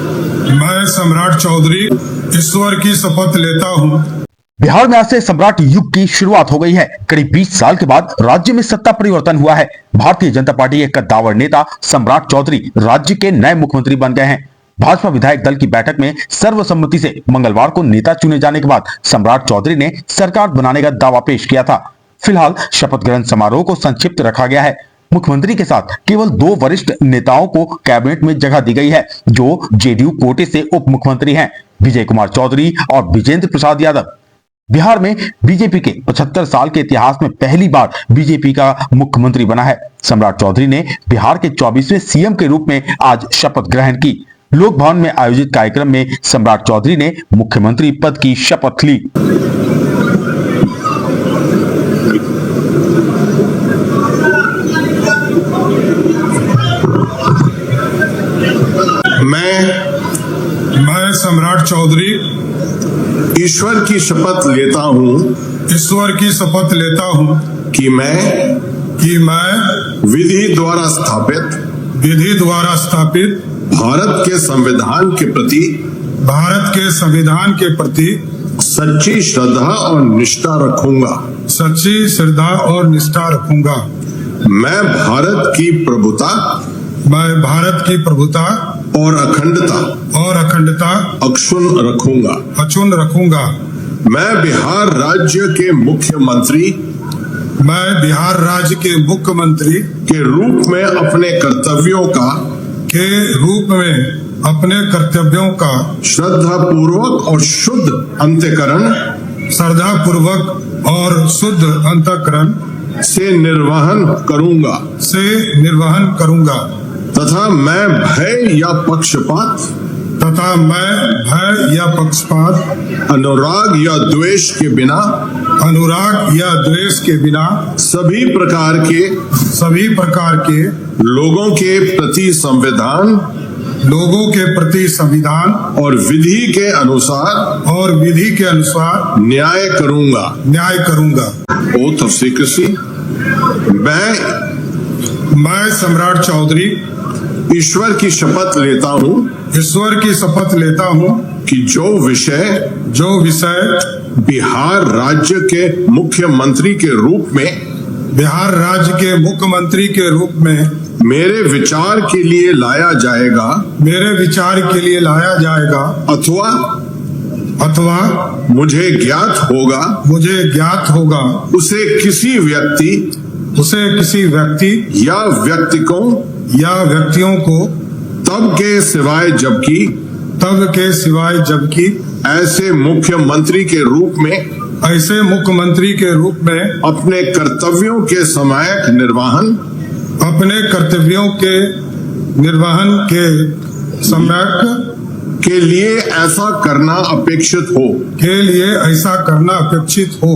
मैं सम्राट चौधरी ईश्वर की शपथ लेता हूँ। बिहार में आज से सम्राट युग की शुरुआत हो गई है। करीब 20 साल के बाद राज्य में सत्ता परिवर्तन हुआ है। भारतीय जनता पार्टी के कद्दावर नेता सम्राट चौधरी राज्य के नए मुख्यमंत्री बन गए हैं। भाजपा विधायक दल की बैठक में सर्वसम्मति से मंगलवार को नेता चुने जाने के बाद सम्राट चौधरी ने सरकार बनाने का दावा पेश किया था। फिलहाल शपथ ग्रहण समारोह को संक्षिप्त रखा गया है। मुख्यमंत्री के साथ केवल 2 वरिष्ठ नेताओं को कैबिनेट में जगह दी गई है, जो जेडीयू कोटे से उप मुख्यमंत्री हैं, विजय कुमार चौधरी और विजेंद्र प्रसाद यादव। बिहार में बीजेपी के 75 साल के इतिहास में पहली बार बीजेपी का मुख्यमंत्री बना है। सम्राट चौधरी ने बिहार के 24वें सीएम के रूप में आज शपथ ग्रहण की। लोक भवन में आयोजित कार्यक्रम में सम्राट चौधरी ने मुख्यमंत्री पद की शपथ ली। मैं सम्राट चौधरी ईश्वर की शपथ लेता हूँ कि मैं विधि द्वारा स्थापित भारत के संविधान के प्रति सच्ची श्रद्धा और निष्ठा रखूंगा। मैं भारत की प्रभुता और अखंडता अक्षुण्ण रखूंगा। मैं बिहार राज्य के मुख्यमंत्री के रूप में अपने कर्तव्यों का श्रद्धापूर्वक और शुद्ध अंतःकरण से निर्वहन करूंगा तथा मैं भय या पक्षपात अनुराग या द्वेष के बिना सभी प्रकार के लोगों के प्रति संविधान और विधि के अनुसार न्याय करूंगा। Oath of secrecy. मैं सम्राट चौधरी ईश्वर की शपथ लेता हूँ कि जो विषय बिहार राज्य के मुख्यमंत्री के रूप में मेरे विचार के लिए लाया जाएगा अथवा मुझे ज्ञात होगा उसे किसी व्यक्ति या व्यक्तियों को तब के सिवाय जबकि ऐसे मुख्यमंत्री के रूप में अपने कर्तव्यों के समयक निर्वहन के लिए ऐसा करना अपेक्षित हो।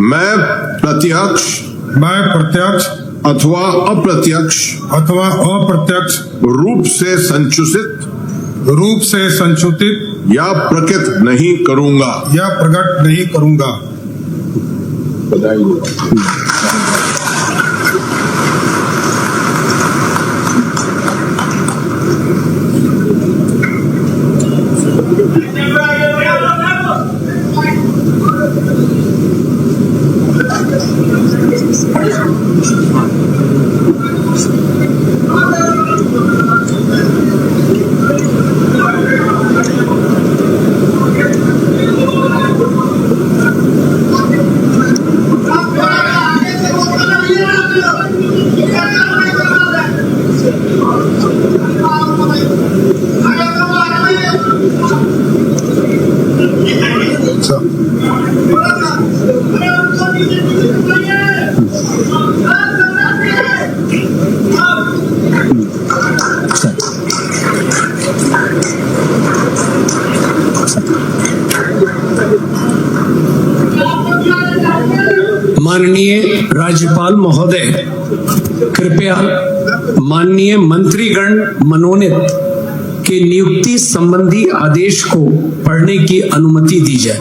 मैं प्रत्यक्ष अथवा अप्रत्यक्ष रूप से संचुतित या प्रकट नहीं करूंगा। माननीय राज्यपाल महोदय, कृपया माननीय मंत्रीगण मनोनीत के नियुक्ति संबंधी आदेश को पढ़ने की अनुमति दी जाए।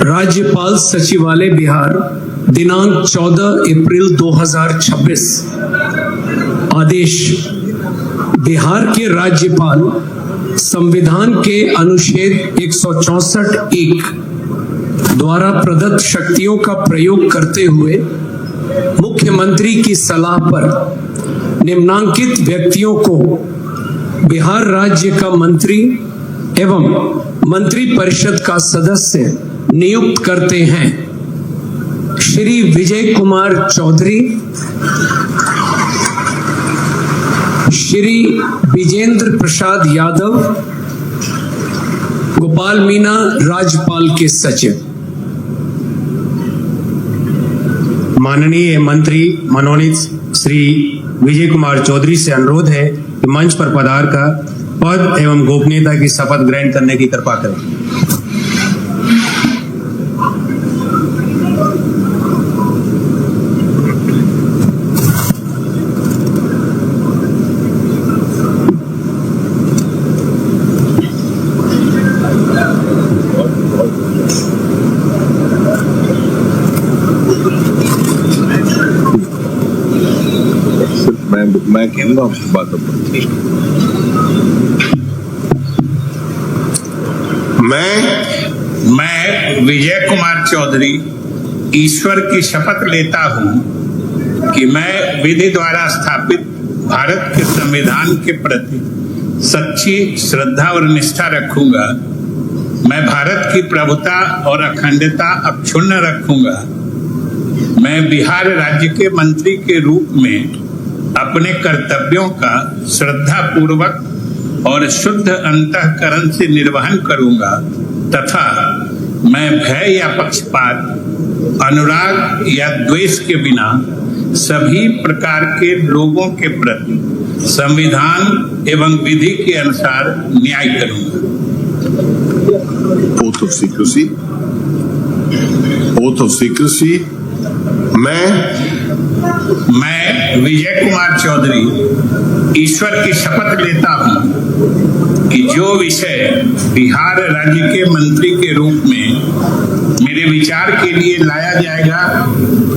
राज्यपाल सचिवालय बिहार, दिनांक 14 अप्रैल 2026। आदेश बिहार के राज्यपाल संविधान के अनुच्छेद 164(1) द्वारा प्रदत्त शक्तियों का प्रयोग करते हुए मुख्यमंत्री की सलाह पर निम्नांकित व्यक्तियों को बिहार राज्य का मंत्री एवं मंत्रिपरिषद का सदस्य नियुक्त करते हैं। श्री विजय कुमार चौधरी, श्री विजेंद्र प्रसाद यादव, गोपाल मीना राज्यपाल के सचिव। माननीय मंत्री मनोनीत श्री विजय कुमार चौधरी से अनुरोध है कि मंच पर पधार कर पद एवं गोपनीयता की शपथ ग्रहण करने की कृपा करें। मैं कहूंगा बातों पर। मैं विजय कुमार चौधरी ईश्वर की शपथ लेता हूं कि मैं विधि द्वारा स्थापित भारत के संविधान के प्रति सच्ची श्रद्धा और निष्ठा रखूंगा। मैं भारत की प्रभुता और अखंडता अक्षुण्ण रखूंगा। मैं बिहार राज्य के मंत्री के रूप में अपने कर्तव्यों का श्रद्धा पूर्वक और शुद्ध अंतःकरण से निर्वहन करूंगा तथा मैं भय या पक्षपात, अनुराग या द्वेष के बिना सभी प्रकार के लोगों के प्रति संविधान एवं विधि के अनुसार न्याय करूंगा। Oath of secrecy. Oath of secrecy. मैं विजय कुमार चौधरी ईश्वर की शपथ लेता हूं कि जो विषय बिहार राज्य के मंत्री के रूप में मेरे विचार के लिए लाया जाएगा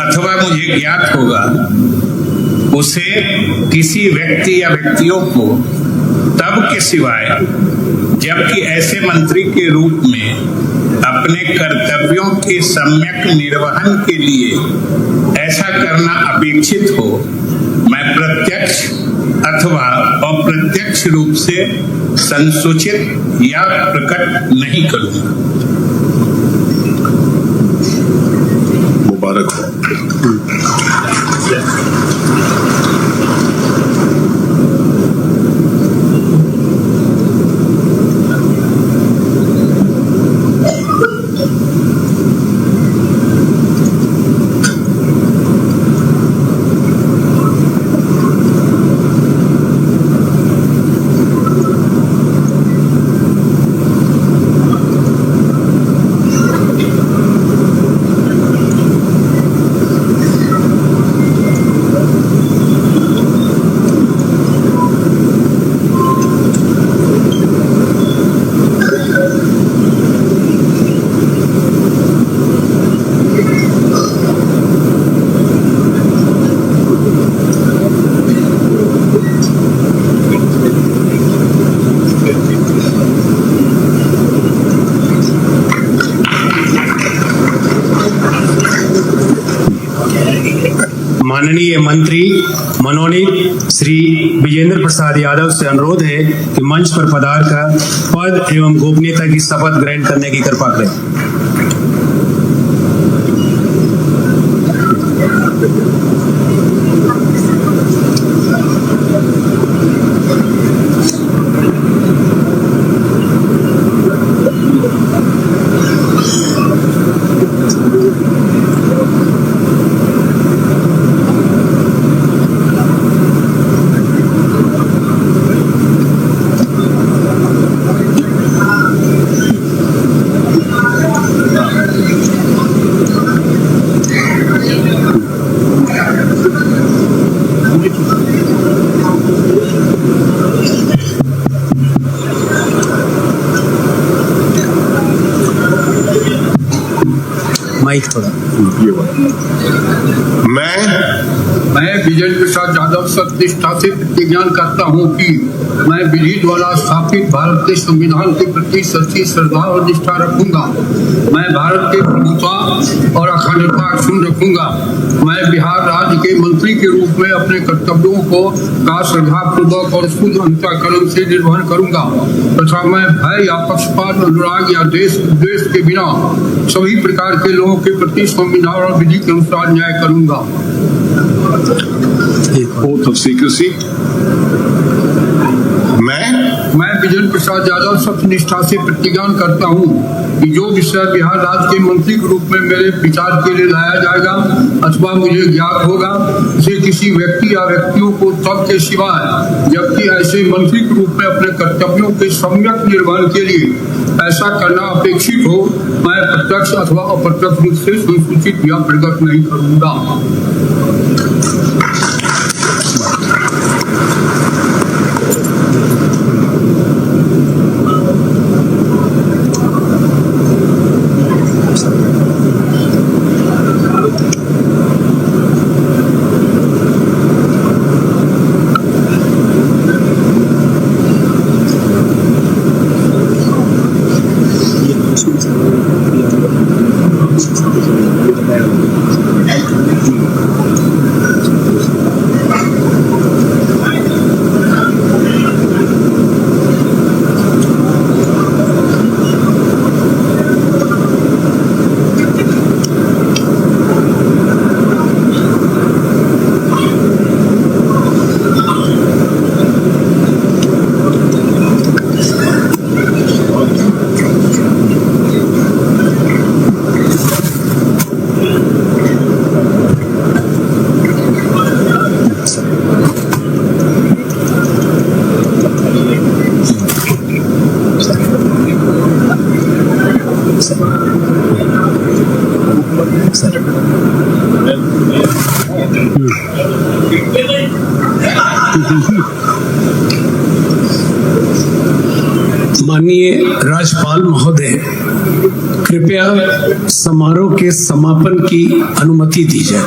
अथवा मुझे ज्ञात होगा, उसे किसी व्यक्ति या व्यक्तियों को तब के सिवाय जबकि ऐसे मंत्री के रूप में अपने कर्तव्यों के सम्यक निर्वहन के लिए ऐसा करना अपेक्षित हो, मैं प्रत्यक्ष अथवा अप्रत्यक्ष रूप से संसूचित या प्रकट नहीं करूंगा। मुबारक हो। माननीय मंत्री मनोनीत श्री विजेंद्र प्रसाद यादव से अनुरोध है कि मंच पर पधार कर पद एवं गोपनीयता की शपथ ग्रहण करने की कृपा करें। माइक थोड़ा। मैं विजय प्रसाद यादव सत्यनिष्ठा से प्रतिज्ञा करता हूं कि मैं विधि द्वारा स्थापित भारत के संविधान के प्रति सच्ची श्रद्धा और निष्ठा रखूंगा। मैं भारत के प्रभुत्व और अखंडता अक्षुण्ण रखूंगा। मैं बिहार राज्य के मंत्री के रूप में अपने कर्तव्यों का श्रद्धापूर्वक और शुद्ध अंतःकरण से निर्वहन करूंगा तथा मैं भय या पक्षपात, अनुराग या देश उद्देश्य के बिना सभी प्रकार के लोगों के प्रति संविधान और विधि के अनुसार न्याय करूंगा। Oath of secrecy. मैं विजय प्रसाद यादव सत्यनिष्ठा से प्रतिज्ञा करता हूं कि जो विषय बिहार राज्य के मंत्री के रूप में मेरे विचार के लिए लाया जाएगा अथवा मुझे ज्ञात होगा उसे किसी व्यक्ति या व्यक्तियों को तब के सिवाय जबकि ऐसे मंत्री के रूप में अपने कर्तव्यों के सम्यक निर्वहन के लिए ऐसा करना अपेक्षित हो मैं प्रत्यक्ष अथवा अप्रत्यक्ष रूप से संसूचित या प्रकट नहीं करूंगा। माननीय राज्यपाल महोदय, कृपया समारोह के समापन की अनुमति दी जाए।